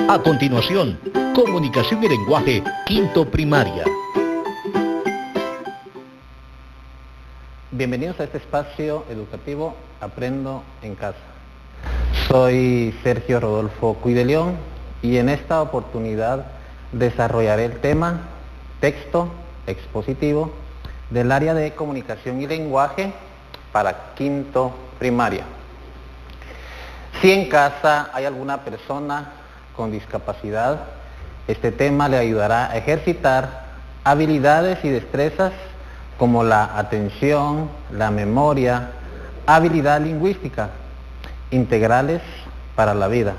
A continuación, comunicación y lenguaje, quinto primaria. Bienvenidos a este espacio educativo Aprendo en Casa. Soy Sergio Rodolfo Cuy de León y en esta oportunidad desarrollaré el tema texto expositivo del área de comunicación y lenguaje para quinto primaria. Si en casa hay alguna persona con discapacidad, este tema le ayudará a ejercitar habilidades y destrezas como la atención, la memoria, habilidad lingüística, integrales para la vida.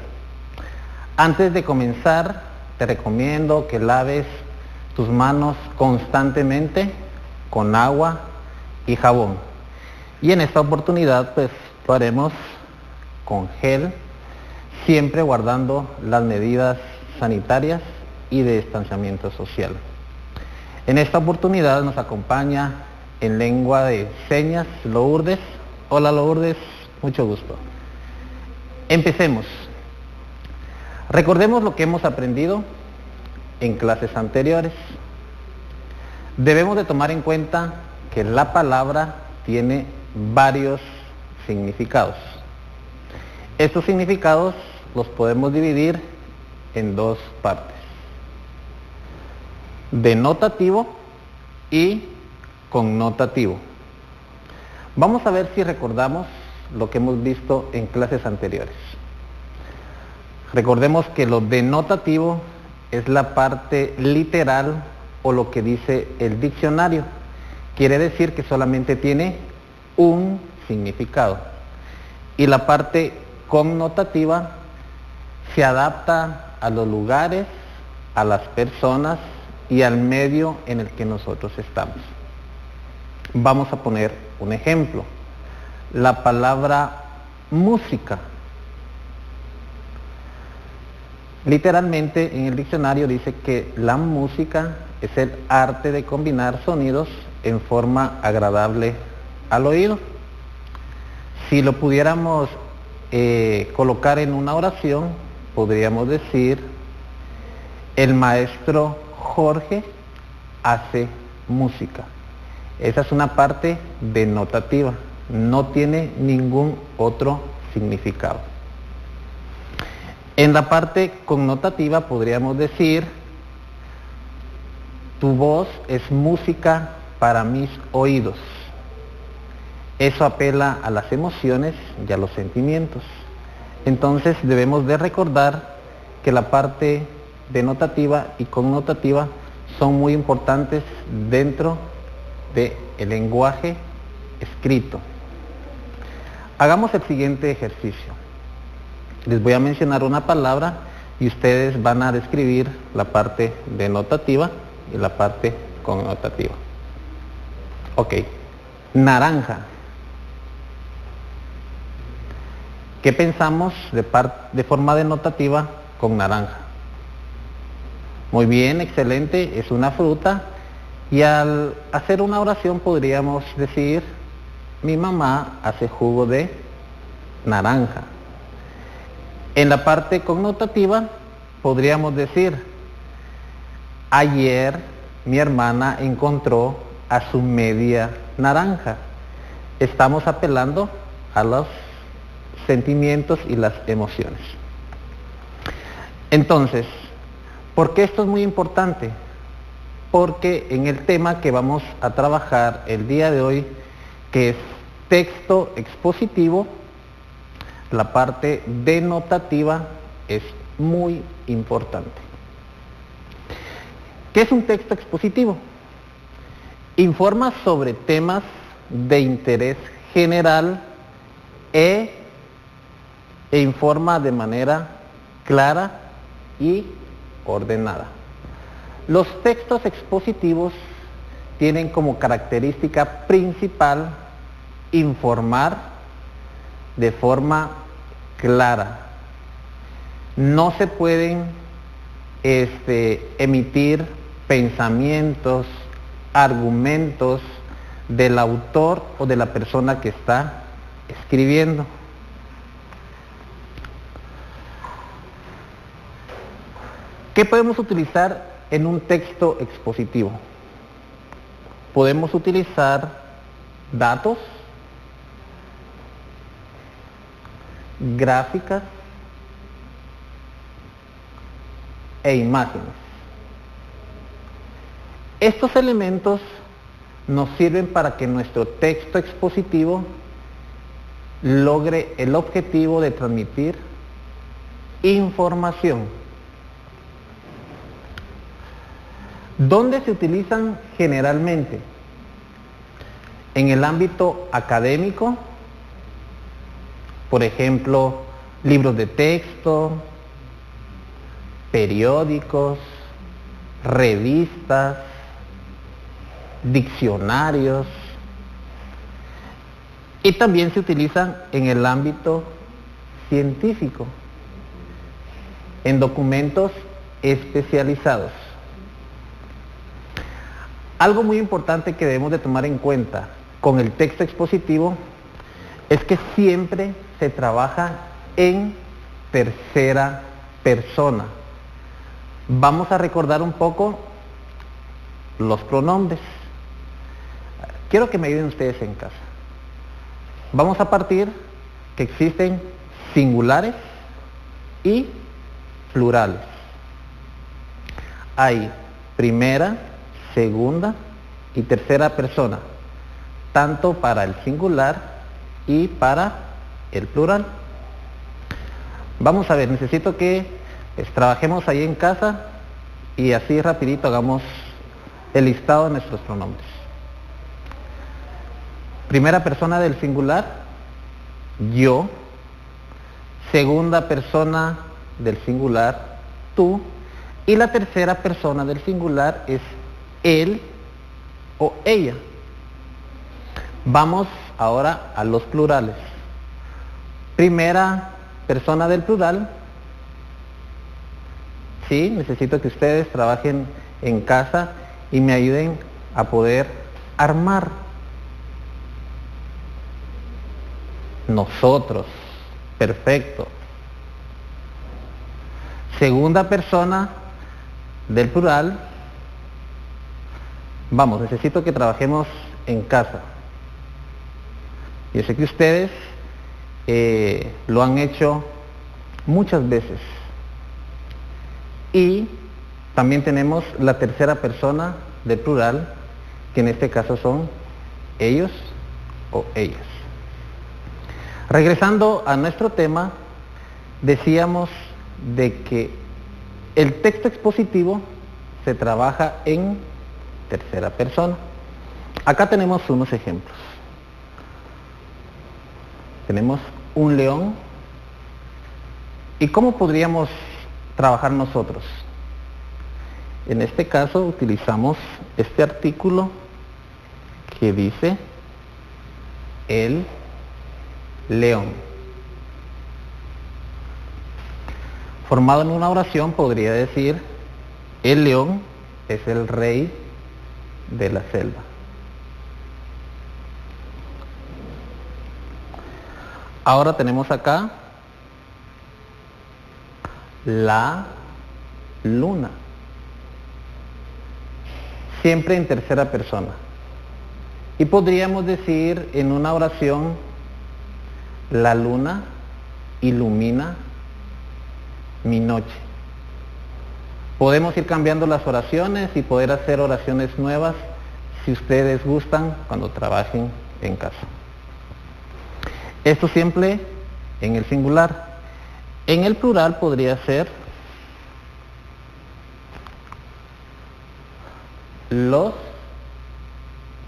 Antes de comenzar, te recomiendo que laves tus manos constantemente con agua y jabón. Y en esta oportunidad, pues, lo haremos con gel, siempre guardando las medidas sanitarias y de distanciamiento social. En esta oportunidad nos acompaña en lengua de señas Lourdes. Hola Lourdes, mucho gusto. Empecemos. Recordemos lo que hemos aprendido en clases anteriores. Debemos de tomar en cuenta que la palabra tiene varios significados. Estos significados los podemos dividir en dos partes: denotativo y connotativo. Vamos a ver si recordamos lo que hemos visto en clases anteriores. Recordemos que lo denotativo es la parte literal o lo que dice el diccionario. Quiere decir que solamente tiene un significado. Y la parte connotativa se adapta a los lugares, a las personas y al medio en el que nosotros estamos. Vamos a poner un ejemplo. La palabra música. Literalmente en el diccionario dice que la música es el arte de combinar sonidos en forma agradable al oído. Si lo pudiéramos colocar en una oración, podríamos decir: el maestro Jorge hace música. Esa es una parte denotativa, no tiene ningún otro significado. En la parte connotativa podríamos decir: tu voz es música para mis oídos. Eso apela a las emociones y a los sentimientos. Entonces debemos de recordar que la parte denotativa y connotativa son muy importantes dentro del lenguaje escrito. Hagamos el siguiente ejercicio. Les voy a mencionar una palabra y ustedes van a describir la parte denotativa y la parte connotativa. Ok, naranja. ¿Qué pensamos de forma denotativa con naranja? Muy bien, excelente, es una fruta. Y al hacer una oración podríamos decir: mi mamá hace jugo de naranja. En la parte connotativa podríamos decir: ayer mi hermana encontró a su media naranja. Estamos apelando a los sentimientos y las emociones. Entonces, ¿por qué esto es muy importante? Porque en el tema que vamos a trabajar el día de hoy, que es texto expositivo, la parte denotativa es muy importante. ¿Qué es un texto expositivo? Informa sobre temas de interés general e informa de manera clara y ordenada. Los textos expositivos tienen como característica principal informar de forma clara. No se pueden emitir pensamientos, argumentos del autor o de la persona que está escribiendo. ¿Qué podemos utilizar en un texto expositivo? Podemos utilizar datos, gráficas e imágenes. Estos elementos nos sirven para que nuestro texto expositivo logre el objetivo de transmitir información. ¿Dónde se utilizan generalmente? En el ámbito académico, por ejemplo, libros de texto, periódicos, revistas, diccionarios, y también se utilizan en el ámbito científico, en documentos especializados. Algo muy importante que debemos de tomar en cuenta con el texto expositivo es que siempre se trabaja en tercera persona. Vamos a recordar un poco los pronombres. Quiero que me ayuden ustedes en casa. Vamos a partir que existen singulares y plurales. Hay primera, segunda y tercera persona, tanto para el singular y para el plural. Vamos a ver, necesito que trabajemos ahí en casa y así rapidito hagamos el listado de nuestros pronombres. Primera persona del singular, yo. Segunda persona del singular, tú. Y la tercera persona del singular es él o ella. Vamos ahora a los plurales. Primera persona del plural. Sí, necesito que ustedes trabajen en casa y me ayuden a poder armar. Nosotros. Perfecto. Segunda persona del plural. Vamos, necesito que trabajemos en casa. Yo sé que ustedes lo han hecho muchas veces. Y también tenemos la tercera persona del plural, que en este caso son ellos o ellas. Regresando a nuestro tema, decíamos de que el texto expositivo se trabaja en tercera persona. Acá tenemos unos ejemplos. Tenemos un león. ¿Y cómo podríamos trabajar nosotros? En este caso utilizamos este artículo que dice el león. Formado en una oración podría decir el león es el rey de la selva. Ahora tenemos acá la luna. Siempre en tercera persona. Y podríamos decir en una oración, la luna ilumina mi noche. Podemos ir cambiando las oraciones y poder hacer oraciones nuevas si ustedes gustan cuando trabajen en casa. Esto siempre en el singular. En el plural podría ser los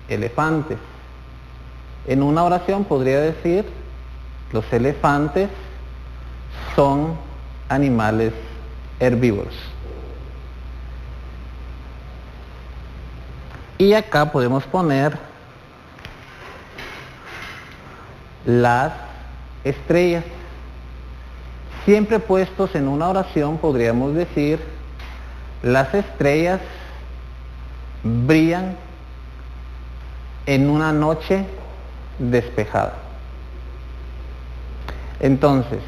elefantes. En una oración podría decir los elefantes son animales herbívoros. Y acá podemos poner las estrellas. Siempre puestos en una oración podríamos decir las estrellas brillan en una noche despejada. Entonces,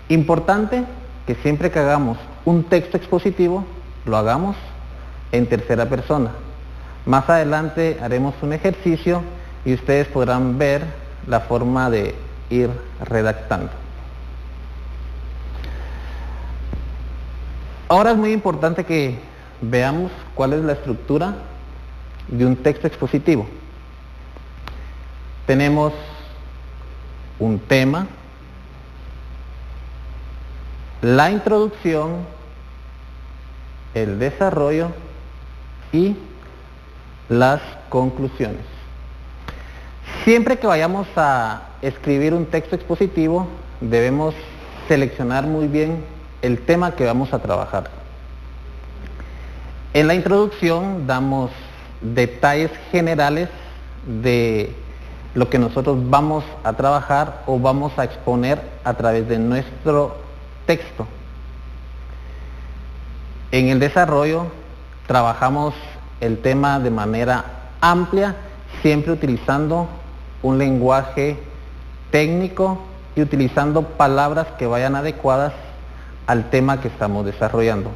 importante que siempre que hagamos un texto expositivo, lo hagamos en tercera persona. Más adelante haremos un ejercicio y ustedes podrán ver la forma de ir redactando. Ahora es muy importante que veamos cuál es la estructura de un texto expositivo. Tenemos un tema, la introducción, el desarrollo y las conclusiones. Siempre que vayamos a escribir un texto expositivo, debemos seleccionar muy bien el tema que vamos a trabajar. En la introducción damos detalles generales de lo que nosotros vamos a trabajar o vamos a exponer a través de nuestro texto. En el desarrollo trabajamos el tema de manera amplia, siempre utilizando un lenguaje técnico y utilizando palabras que vayan adecuadas al tema que estamos desarrollando.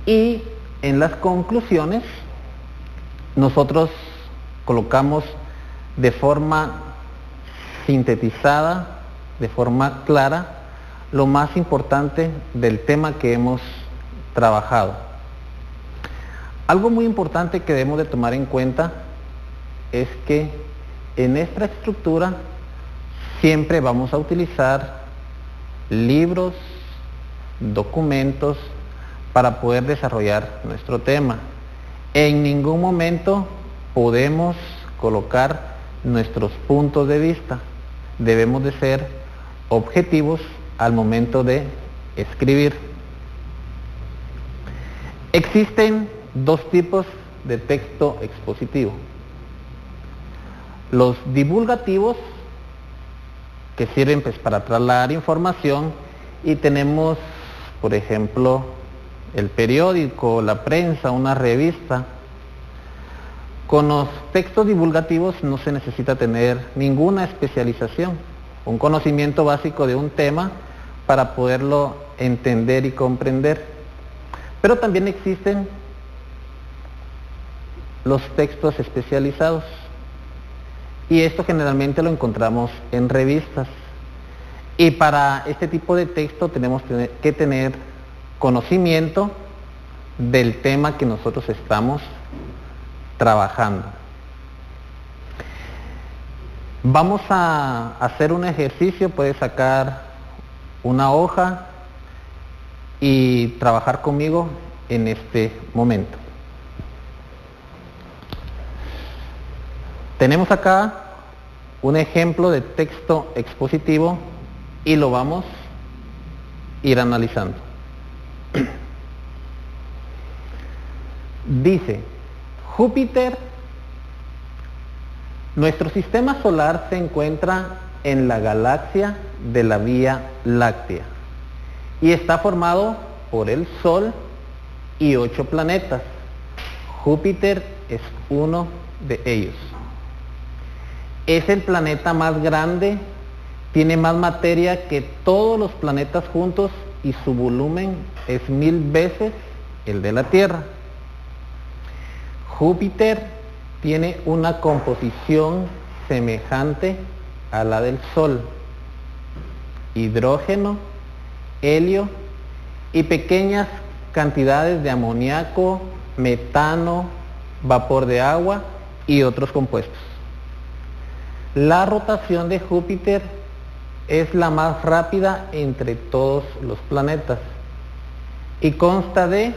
Y en las conclusiones nosotros colocamos de forma sintetizada, de forma clara, lo más importante del tema que hemos trabajado. Algo muy importante que debemos de tomar en cuenta es que en esta estructura siempre vamos a utilizar libros, documentos para poder desarrollar nuestro tema. En ningún momento podemos colocar nuestros puntos de vista. Debemos de ser objetivos al momento de escribir. Existen dos tipos de texto expositivo. Los divulgativos, que sirven pues para trasladar información, y tenemos, por ejemplo, el periódico, la prensa, una revista. Con los textos divulgativos no se necesita tener ninguna especialización, un conocimiento básico de un tema para poderlo entender y comprender. Pero también existen los textos especializados, y esto generalmente lo encontramos en revistas. Y para este tipo de texto tenemos que tener conocimiento del tema que nosotros estamos trabajando. Vamos a hacer un ejercicio. Puedes sacar una hoja y trabajar conmigo en este momento. Tenemos acá un ejemplo de texto expositivo y lo vamos a ir analizando. Dice: Júpiter, nuestro sistema solar se encuentra en la galaxia de la Vía Láctea y está formado por el Sol y 8 planetas. Júpiter es uno de ellos. Es el planeta más grande, tiene más materia que todos los planetas juntos y su volumen es 1000 veces el de la Tierra. Júpiter tiene una composición semejante a la del Sol: hidrógeno, helio y pequeñas cantidades de amoníaco, metano, vapor de agua y otros compuestos. La rotación de Júpiter es la más rápida entre todos los planetas y consta de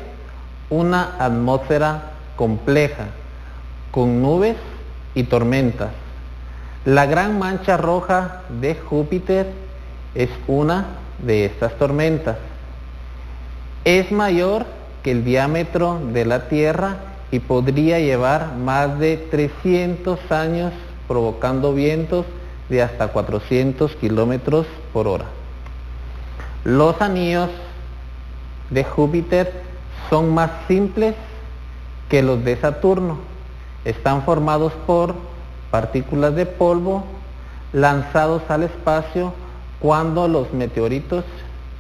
una atmósfera compleja con nubes y tormentas. La gran mancha roja de Júpiter es una de estas tormentas. Es mayor que el diámetro de la Tierra y podría llevar más de 300 años provocando vientos de hasta 400 kilómetros por hora. Los anillos de Júpiter son más simples que los de Saturno. Están formados por partículas de polvo lanzados al espacio cuando los meteoritos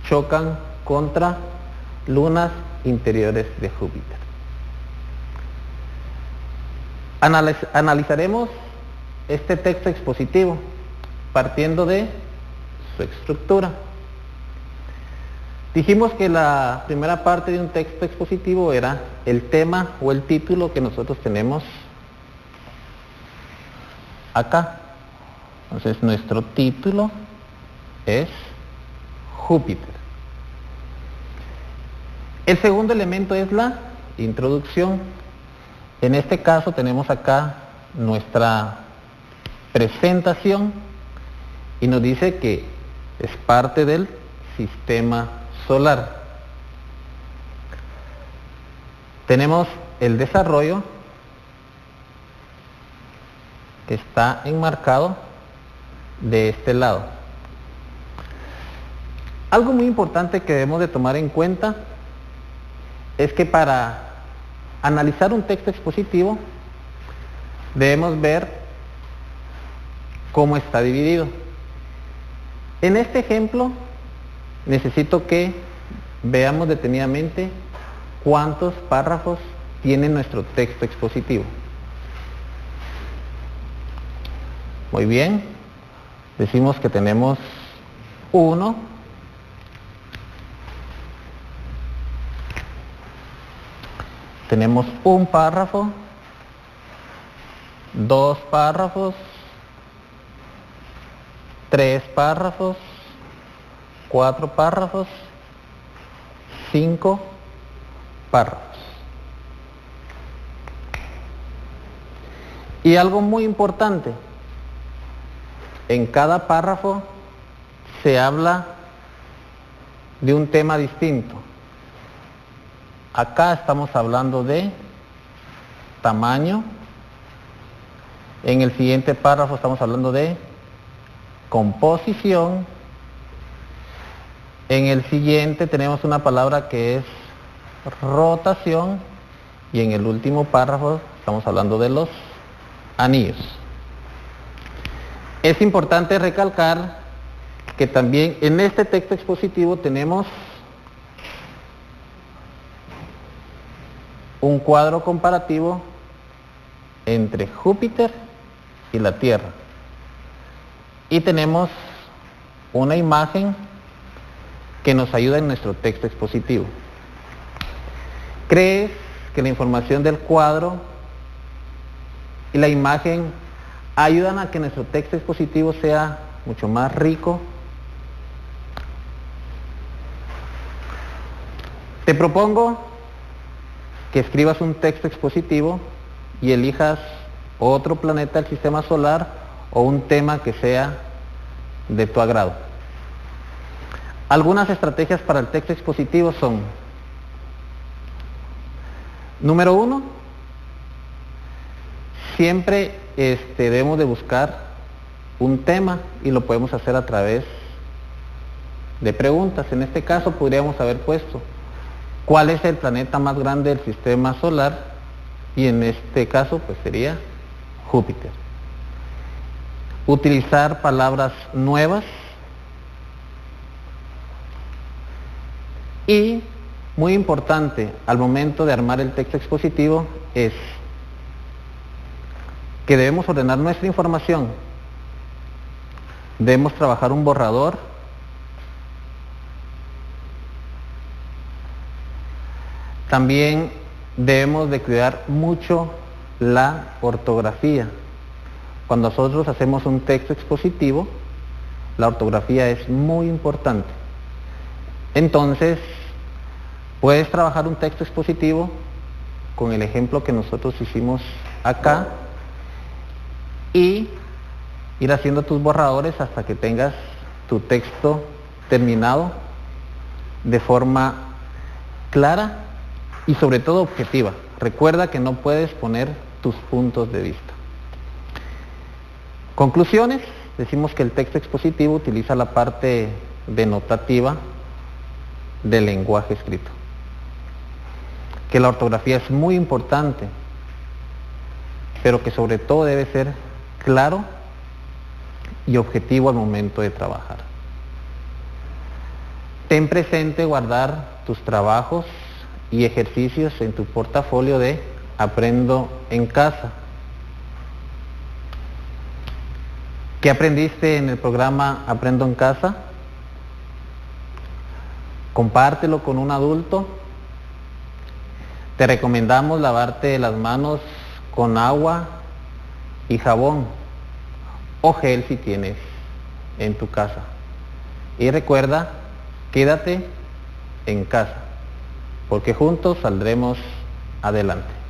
chocan contra lunas interiores de Júpiter. Analizaremos este texto expositivo partiendo de su estructura. Dijimos que la primera parte de un texto expositivo era el tema o el título que nosotros tenemos acá. Entonces nuestro título es Júpiter. El segundo elemento es la introducción. En este caso tenemos acá nuestra presentación y nos dice que es parte del sistema solar. Tenemos el desarrollo que está enmarcado de este lado. Algo muy importante que debemos de tomar en cuenta es que para analizar un texto expositivo debemos ver cómo está dividido. En este ejemplo necesito que veamos detenidamente cuántos párrafos tiene nuestro texto expositivo. Muy bien, decimos que tenemos 1, tenemos un párrafo, 2 párrafos, 3 párrafos, 4 párrafos, 5 párrafos. Y algo muy importante, en cada párrafo se habla de un tema distinto. Acá estamos hablando de tamaño. En el siguiente párrafo estamos hablando de composición. En el siguiente tenemos una palabra que es rotación. Y en el último párrafo estamos hablando de los anillos. Es importante recalcar que también en este texto expositivo tenemos un cuadro comparativo entre Júpiter y la Tierra. Y tenemos una imagen que nos ayuda en nuestro texto expositivo. ¿Crees que la información del cuadro y la imagen ayudan a que nuestro texto expositivo sea mucho más rico? Te propongo que escribas un texto expositivo y elijas otro planeta del sistema solar o un tema que sea de tu agrado. Algunas estrategias para el texto expositivo son: número 1, siempre debemos de buscar un tema y lo podemos hacer a través de preguntas. En este caso podríamos haber puesto ¿cuál es el planeta más grande del sistema solar? Y en este caso pues sería Júpiter. Utilizar palabras nuevas. Y muy importante al momento de armar el texto expositivo es que debemos ordenar nuestra información. Debemos trabajar un borrador. También debemos de cuidar mucho la ortografía. Cuando nosotros hacemos un texto expositivo, la ortografía es muy importante. Entonces, puedes trabajar un texto expositivo con el ejemplo que nosotros hicimos acá y ir haciendo tus borradores hasta que tengas tu texto terminado de forma clara y sobre todo objetiva. Recuerda que no puedes poner tus puntos de vista. Conclusiones: decimos que el texto expositivo utiliza la parte denotativa del lenguaje escrito, que la ortografía es muy importante, pero que sobre todo debe ser claro y objetivo al momento de trabajar. Ten presente guardar tus trabajos y ejercicios en tu portafolio de Aprendo en Casa. ¿Qué aprendiste en el programa Aprendo en Casa? Compártelo con un adulto. Te recomendamos lavarte las manos con agua y jabón o gel si tienes en tu casa. Y recuerda, quédate en casa, porque juntos saldremos adelante.